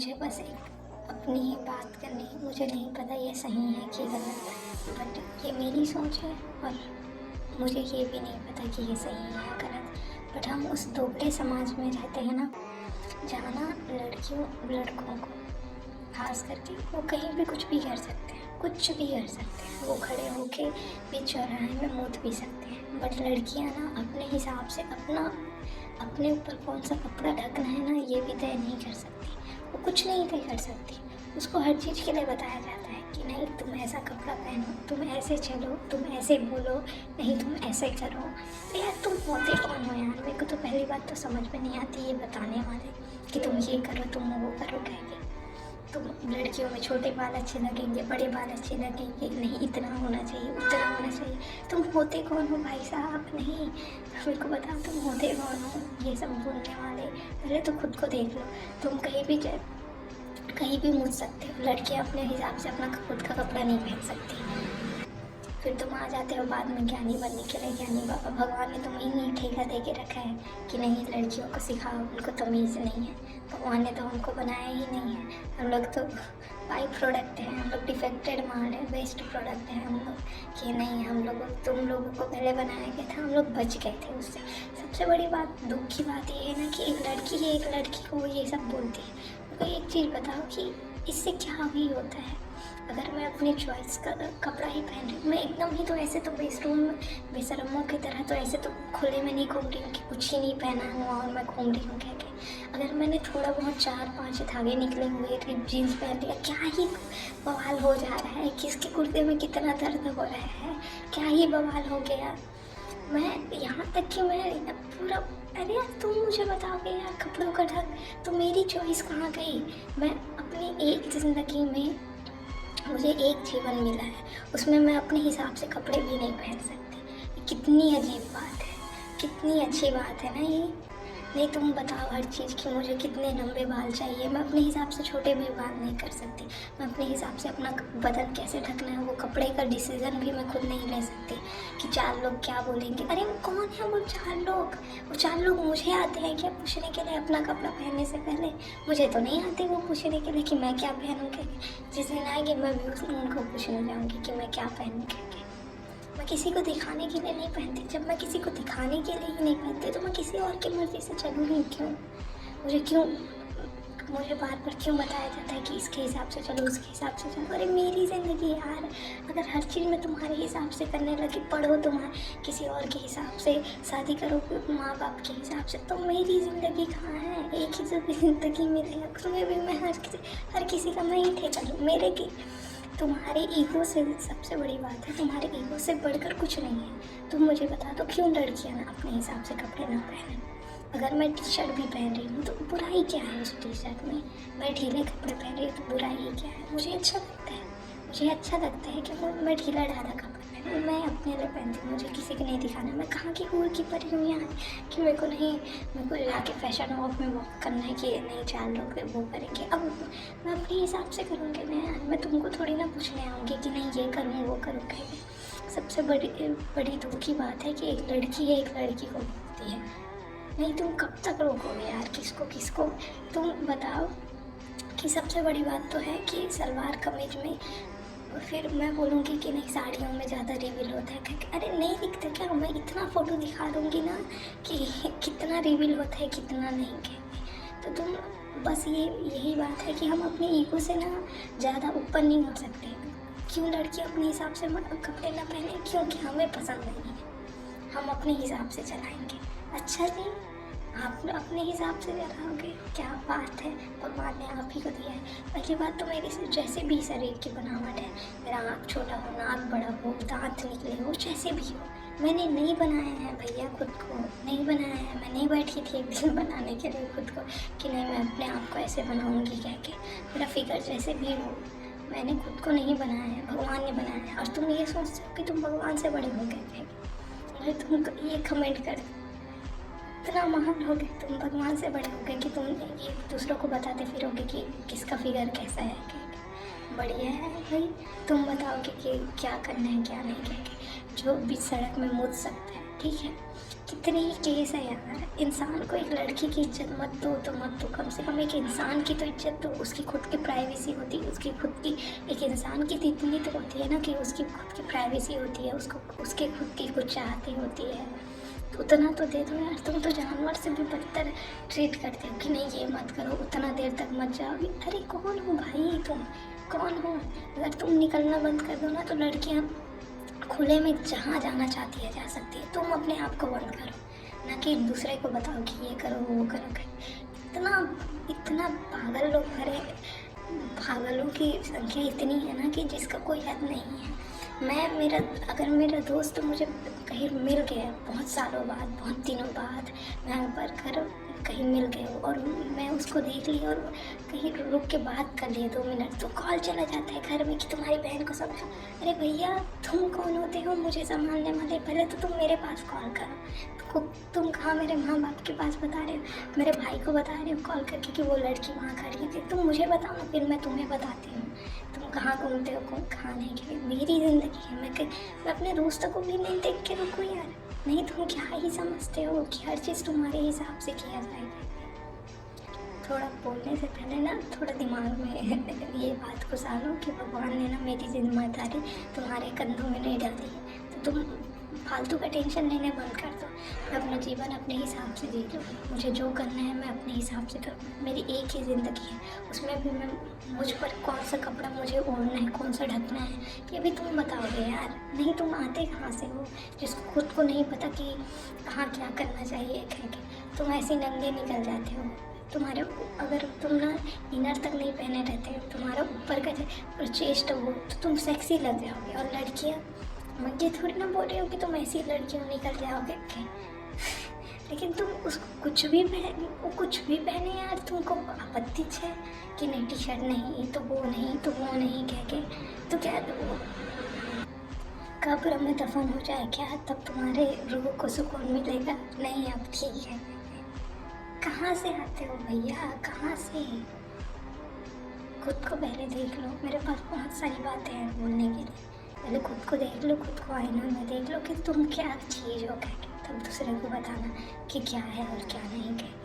मुझे बस एक अपनी ही बात करनी है। मुझे नहीं पता ये सही है कि गलत है, बट ये मेरी सोच है और मुझे ये भी नहीं पता कि ये सही है या गलत। बट हम उस दोगले समाज में रहते हैं ना, जहाँ ना लड़कियों लड़कों को खास करके वो कहीं भी कुछ भी कर सकते हैं, कुछ भी कर सकते हैं। वो खड़े होके बीच चौराहे में मूत पी सकते हैं, बट लड़कियाँ ना अपने हिसाब से अपने ऊपर कौन सा कपड़ा ढकना है ना, ये भी तय नहीं कर सकती। वो कुछ नहीं तय कर सकती। उसको हर चीज़ के लिए बताया जाता है कि नहीं तुम ऐसा कपड़ा पहनो, तुम ऐसे चलो, तुम ऐसे बोलो, नहीं तुम ऐसे करो। तो यार तुम होते कौन हो यार? मेरे को तो पहली बात तो समझ में नहीं आती ये बताने वाले कि तुम ये करो, तुम वो करो। कहेंगे तुम लड़कियों में छोटे बाल अच्छे लगेंगे, बड़े बाल अच्छे लगेंगे, नहीं इतना होना चाहिए, उतना होना चाहिए। तुम होते कौन हो भाई साहब? नहीं, मेरे को बताओ तुम होते कौन हो ये सब बोलने वाले? पहले तो खुद को देख लो। तुम कहीं भी मुझ सकते हो। लड़कियां अपने हिसाब से अपना खुद का कपड़ा नहीं पहन सकती। फिर तुम आ जाते हो बाद में ज्ञानी बनने के लिए। ज्ञानी बाबा भगवान ने तुम्हें ही ठेका दे के रखा है कि नहीं लड़कियों को सिखाओ, उनको तमीज़ नहीं है। भगवान ने तो हमको बनाया ही नहीं है। हम लोग तो बाई प्रोडक्ट हैं, हम लोग डिफेक्टेड माल है, वेस्ट प्रोडक्ट है हम लोग। कि नहीं हम लोग तुम लोगों को पहले बनाया गया था, हम लोग बच गए थे उससे। सबसे बड़ी बात दुख की बात ये है ना कि एक लड़की को ये सब बोलती है। तो एक चीज़ बताओ कि इससे क्या भी होता है? अगर मैं अपनी चॉइस का कपड़ा ही पहन रही हूँ, मैं एकदम ही तो ऐसे तो बेशरमों की तरह तो ऐसे तो खुले में नहीं घूम रही हूँ कि कुछ ही नहीं पहना हुआ और मैं घूम रही हूँ कह के। अगर मैंने थोड़ा बहुत 4-5 धागे निकले हुए रिप जीन्स पहन लिया, क्या ही बवाल हो जा रहा है? किसके कुर्ते में कितना दर्द हो रहा है? क्या ही बवाल हो गया? मैं यहाँ तक कि मैं पूरा, अरे यार तुम मुझे बताओगे यार कपड़ों का ढंग, तो मेरी चॉइस कहाँ गई? मैं अपनी एक ज़िंदगी में, मुझे एक जीवन मिला है, उसमें मैं अपने हिसाब से कपड़े भी नहीं पहन सकती। कितनी अजीब बात है, कितनी अच्छी बात है ना ये? नहीं तुम बताओ हर चीज़ की मुझे कितने लंबे बाल चाहिए, मैं अपने हिसाब से छोटे भी बाल नहीं कर सकती। मैं अपने हिसाब से अपना बदन कैसे ढकना है वो कपड़े का डिसीज़न भी मैं खुद नहीं ले सकती कि 4 लोग क्या बोलेंगे। अरे वो कौन है वो 4 लोग? वो 4 लोग मुझे आते हैं क्या पूछने के लिए अपना कपड़ा पहनने से पहले? मुझे तो नहीं आते वो पूछने के लिए कि मैं क्या पहनूँ करके। जिस दिन आएंगे मैं भी उस दिन उनको पूछने जाऊँगी कि मैं क्या पहनूँ करके। मैं किसी को दिखाने के लिए नहीं पहनती। जब मैं किसी को दिखाने के लिए ही नहीं पहनती तो मैं किसी और की मर्ज़ी से चलूँगी क्यों? मुझे बार बार क्यों बताया जाता है कि इसके हिसाब से चलो, उसके हिसाब से चलो? अरे मेरी ज़िंदगी यार, अगर हर चीज़ में तुम्हारे हिसाब से करने लगी, पढ़ो तुम्हारे किसी और के हिसाब से, शादी करो माँ बाप के हिसाब से, तो मेरी ज़िंदगी कहाँ है? एक ही जो ज़िंदगी मिलेगा उसमें भी मैं हर किसी का मैं ही ठेका लूँ मेरे की। तुम्हारे ईगो से सबसे बड़ी बात है, तुम्हारे ईगो से बढ़कर कुछ नहीं है। तुम मुझे बता दो क्यों लड़कियां ना अपने हिसाब से कपड़े ना पहने? अगर मैं टी शर्ट भी पहन रही हूँ तो बुराई क्या है उस टी शर्ट में? मैं ढीले कपड़े पहन रही हूँ तो बुराई क्या है? मुझे अच्छा लगता है कि मैं ढीला ढाला कपड़ा पहनूँ, मैं अपने लिए पहनती हूँ, मुझे किसी को नहीं दिखाना। मैं कहाँ की हूर की परी हूँ यार कि मेरे को जाके फैशन वॉक में वॉक करना है कि नहीं 4 लोग वो करेंगे। अब मैं अपने हिसाब से करूँगी ना यार, मैं तुमको थोड़ी ना पूछने आऊँगी कि नहीं ये करूँ वो करूँ कहेंगे। सबसे बड़ी दुख की बात है कि एक लड़की को बोलती है नहीं तुम कब तक रोकोगे यार किसको? तुम बताओ कि सबसे बड़ी बात तो है कि सलवार कमीज में फिर मैं बोलूँगी कि नहीं साड़ियों में ज़्यादा रिवील होता है क्योंकि अरे नहीं दिखता क्या? मैं इतना फ़ोटो दिखा दूँगी ना कि कितना रिवील होता है कितना नहीं कहते। तो तुम बस यही बात है कि हम अपने ईगो से ना ज़्यादा ऊपर नहीं हो सकते। क्यों लड़की अपने हिसाब से कपड़े ना पहने? क्योंकि हमें पसंद नहीं है, हम अपने हिसाब से चलाएँगे। अच्छा जी, आप अपने हिसाब से चलाओगे? क्या बात है, भगवान ने आप ही को दिया है। पहली बात तो मेरे से जैसे भी शरीर की बनावट है, मेरा आँख छोटा हो, नाक बड़ा हो, दांत निकले हो, जैसे भी हो, मैंने नहीं बनाया है भैया खुद को, नहीं बनाया है। मैं नहीं बैठी थी एक दिन बनाने के लिए खुद को कि नहीं मैं अपने आप को ऐसे बनाऊँगी कह के। मेरा फिगर जैसे भी हो, मैंने खुद को नहीं बनाया है, भगवान ने बनाया है। और तुम ये सोचते हो कि तुम भगवान से बड़े हो गए, अरे तुम ये कमेंट कर इतना महान हो गए, तुम भगवान से बड़े हो गए कि तुम ये दूसरों को बताते फिरोगे कि किसका फिगर कैसा है बढ़िया है। भाई तुम बताओगे कि क्या करना है क्या नहीं करके। जो बीच सड़क में मुड़ सकता है ठीक है, कितने ही केस है यार। इंसान को एक लड़की की इज्जत मत दो तो मत दो, कम से कम एक इंसान की तो इज्जत दो। उसकी खुद की प्राइवेसी होती है, उसकी खुद की, एक इंसान की तो इतनी तो होती है ना कि उसकी खुद की प्राइवेसी होती है, उसको उसके खुद की कुछ चाहती होती है, तो उतना तो दे दो यार। तुम तो जानवर से भी बदतर ट्रीट करते हो कि नहीं ये मत करो, उतना देर तक मत जाओ। अरे कौन हो भाई तुम, कौन हो? अगर तुम निकलना बंद कर दो ना तो लड़कियाँ खुले में जहाँ जाना चाहती है जा सकती है। तुम अपने आप को बंद करो, ना कि दूसरे को बताओ कि ये करो वो करो। इतना इतना पागल लोग भरे, पागलों की संख्या इतनी है ना कि जिसका कोई हद नहीं है। अगर मेरा दोस्त मुझे कहीं मिल गया बहुत सालों बाद, बहुत दिनों बाद, मैं पर कहीं मिल गए और मैं उसको देख ली और कहीं रुक के बात कर लिए 2 मिनट, तो कॉल चला जाता है घर में कि तुम्हारी बहन को समझो। अरे भैया तुम कौन होते हो मुझे संभालने वाले? पहले तो तुम मेरे पास कॉल करो। तुम कहाँ मेरे माँ बाप के पास बता रहे हो, मेरे भाई को बता रहे हो कॉल करके कि वो लड़की वहाँ खड़ी थी? तुम मुझे बताओ ना, फिर मैं तुम्हें बताती हूँ तुम कहाँ घूमते हो कहाँ नहीं। कि मेरी ज़िंदगी है, मैं अपने दोस्तों को भी नहीं देख के रुकूँ यार? नहीं तुम क्या ही समझते हो कि हर चीज़ तुम्हारे हिसाब से किया जाएगा? थोड़ा बोलने से पहले ना थोड़ा दिमाग में ये बात घुसा लो कि भगवान ने ना मेरी जिम्मेदारी तुम्हारे कंधों में नहीं डाली है, तो तुम फालतू का टेंशन लेने बंद कर दो। मैं अपना जीवन अपने हिसाब से जी लूँ, मुझे जो करना है मैं अपने हिसाब से करूँ। मेरी एक ही ज़िंदगी है, उसमें भी मैं मुझ पर कौन सा कपड़ा मुझे ओढ़ना है, कौन सा ढकना है, ये भी तुम बताओगे यार? नहीं तुम आते कहाँ से हो जिसको खुद को नहीं पता कि कहाँ क्या करना चाहिए कह के तुम ऐसे नंगे निकल जाते हो। तुम्हारे अगर तुम ना इनर तक नहीं पहने रहते हो, तुम्हारा ऊपर का चेस्ट हो तो तुम सेक्सी लग जाओगे। और लड़कियाँ, मैं ये थोड़ी ना बोल रही हूँ कि तुम ऐसी लड़कियों निकल जाओगे लेकिन तुम उसको कुछ भी पहने यार, तुमको आपत्ति है कि नहीं टी शर्ट नहीं तो वो नहीं तो वो नहीं कह के, तो क्या वो कब्र में दफन हो जाए क्या? तब तुम्हारे रूह को सुकून मिलेगा? नहीं अब ठीक है। कहाँ से आते हो भैया, कहाँ से? खुद को पहले देख लो। मेरे पास बहुत सारी बातें हैं बोलने के लिए। पहले खुद को देख लो, खुद को आईना में देख लो कि तुम क्या चीज़ हो कह के, तब दूसरे को बताना कि क्या है और क्या नहीं कह।